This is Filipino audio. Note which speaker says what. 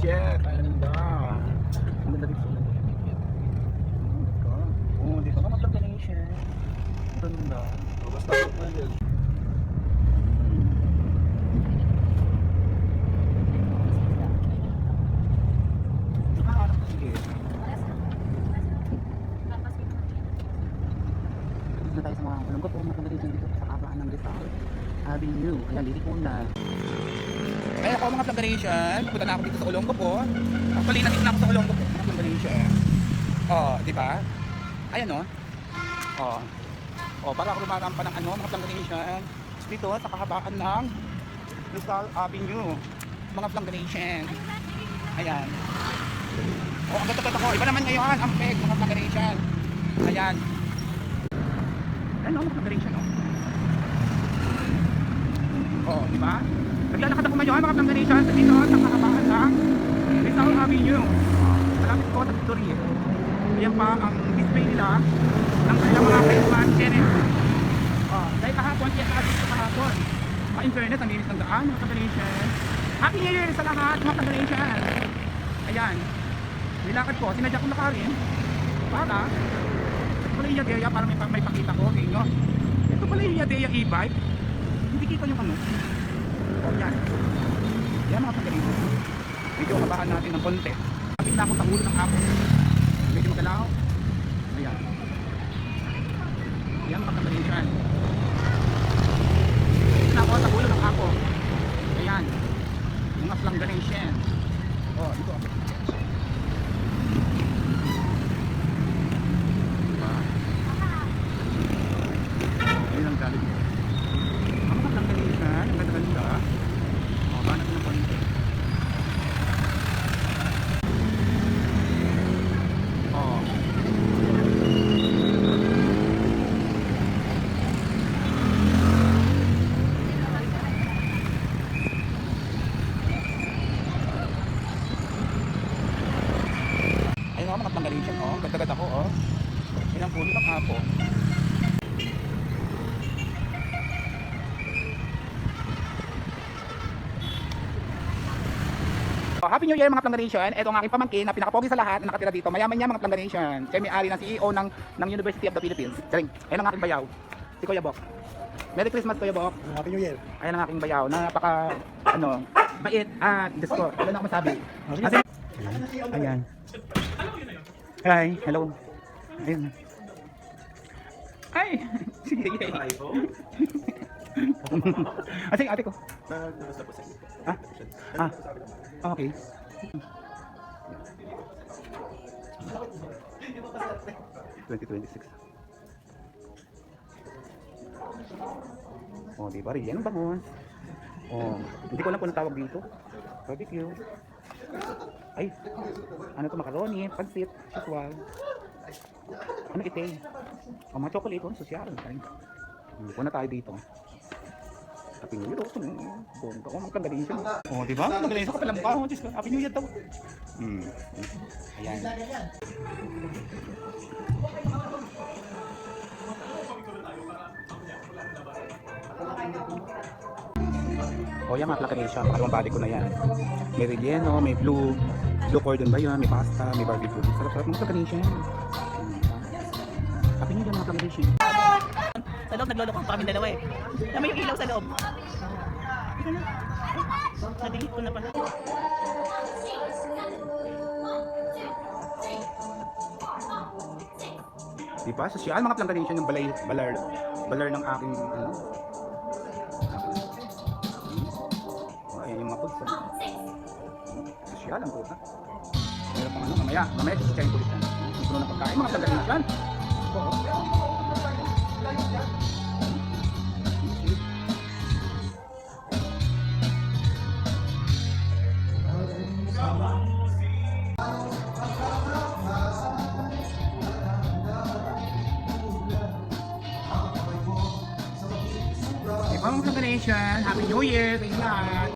Speaker 1: Shit, ganda. Ang ganda dito. Oh, dito ka mag-combination. Ganda. Basta pa yun. Na tayo sa mga kulungkot o maganda dito sa kabaan ng Rizal Avenue. Ayan, liliko na. Kaya ako mga flagration, punta na ako dito sa Olonggo po. Actually, nandito na ako sa Olonggo po, mga flagration. Oh, di ba? Ayan o. Oh. Oh, para ako lumarampa ng ano, mga flagration. Dito sa kahabaan ng Rizal Avenue. Mga flagration. Ayan. Oh, ang ganda ko. Iba naman ngayon ang peg, mga flagration. Ayan. Ayan o, mga flagration o. Oh, di ba? Naglalakad ako ngayon mga flagration sa dito sa kahabaan ng Rizal Avenue. Malapit ko sa Victory. Ayan pa ang display nila ng kanilang mga Christmas channel. Oh, dahil kahapon, kaya dito kahapon. Pa-internet, ang linis ng daan mga flagration. Happy New Year sa lahat mga flagration. Ayan. Nilakad ko, sinadya ko nakarin para ito pala yung Yadea para may pakita ko sa inyo. Ito pala yung Yadea e-bike. Hindi kita yung ano. O yan. Yan mga pagkalito. Medyo kabahan natin ng konti. Kapit na ako sa ulo ng apo. Medyo magalaw. Ayan. Yan mga pagkalito yan. Kapit na ako sa ulo ng apo. Ayan. Mga flangganation. O, ito. Ayan ang galing. Ang mga flangganation. Ang ganda-ganda. Banat ng konti. Oh. Ayun mga flangganation oh. Ganda-ganda ko oh. Yan ang pulo ng apo. Happy New Year mga flangganation. Ito ang aking pamangkin na pinakapogi sa lahat na nakatira dito. Mayaman niya mga flangganation. Siya may-ari ng CEO ng University of the Philippines. Charing. Ayan ang aking bayaw. Si Kuya Bok. Merry Christmas Kuya Bok.
Speaker 2: Happy New Year.
Speaker 1: Ayan ang aking bayaw. Napaka bait at Diyos ko. Wala na ako masabi. Ayan. Hi. Hello. Ayan. Ay. Sige. Sige ate ko. Okay. 2026. Oh, di ba? Yan ang bangon. Oh, hindi ko alam kung anong tawag dito. Barbecue. Ay, ano to, macaroni, pansit, siswal. Ano ito? Oh, mga chocolate, social. Hindi ko na tayo dito. Happy New Year, bongga ko, magkagaling siya. Oh, di ba? Magagaling siya, kapalang mukha. Oh, Diyos ko, Happy New Year daw. Ayan. Oh, yan mga plakarin siya. Makalawang body ko na yan. May relleno, may blue cordon ba yan? May pasta, may barbecue. Sarap-sarap mga plakarin siya. Happy New Year mga plakarin siya.
Speaker 3: Sa loob, naglulokong pa kami dalawa eh. Tama yung ilaw sa loob. Ika na. Nadelete ko na pala.
Speaker 1: Diba? Sosyal mga plantation yung balar ng aking ano. Oh, ayan yung mga pusa. Sosyal ang pusa. Meron pang ano, mamaya sisyahin ko ulit yan. Puno ng pagkain mga plantation. Mga Nation, Happy New Year sa inyo lahat!